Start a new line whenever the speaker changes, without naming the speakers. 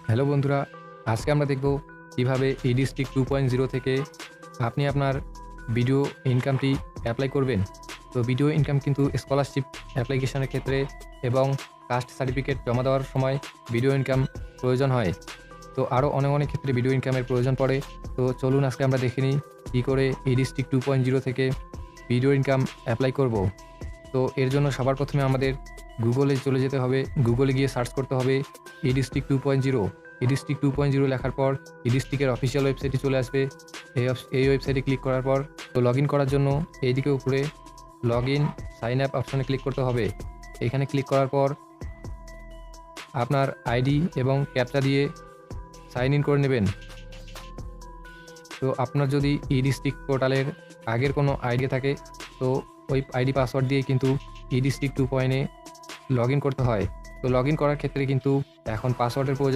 Hello বন্ধুরা, আজকে আমরা দেখব কিভাবে ইডিস্ট্রিক্ট 2.0 থেকে আপনি আপনার ভিডিও ইনকামটি অ্যাপ্লাই করবেন। তো ভিডিও ইনকাম কিন্তু স্কলারশিপ অ্যাপ্লিকেশনের ক্ষেত্রে এবং কাস্ট সার্টিফিকেট জমা দেওয়ার সময় ভিডিও ইনকাম প্রয়োজন হয়। তো আরও অনেক ক্ষেত্রে ভিডিও ইনকামের প্রয়োজন পড়ে। তো চলুন আজকে আমরা দেখে নিই কী করে ইডিস্ট্রিক্ট 2.0 থেকে ভিডিও ইনকাম অ্যাপ্লাই করব। তো এর জন্য সবার প্রথমে আমাদের গুগলে চলে যেতে হবে। গুগলে গিয়ে সার্চ করতে হবে ইডিস্ট্রিক্ট 2.0। ইডিস্ট্রিক্ট 2.0 লেখার পর ইডিস্ট্রিক্টের অফিসিয়াল ওয়েবসাইটে চলে আসবে। এই ওয়েবসাইটে ক্লিক করার পর তো লগ ইন করার জন্য এইদিকে উপরে লগ ইন সাইন আপ অপশানে ক্লিক করতে হবে। এখানে ক্লিক করার পর আপনার আইডি এবং ক্যাপচা দিয়ে সাইন ইন করে নেবেন। তো আপনার যদি ইডিস্ট্রিক্ট পোর্টালের আগের কোনো আইডি থাকে তো ওই আইডি পাসওয়ার্ড দিয়ে কিন্তু ইডিস্ট্রিক্ট 2.0 লগ ইন করতে হয়। তো লগ ইন করার ক্ষেত্রে কিন্তু এখন পাসওয়ার্ডের প্রয়োজন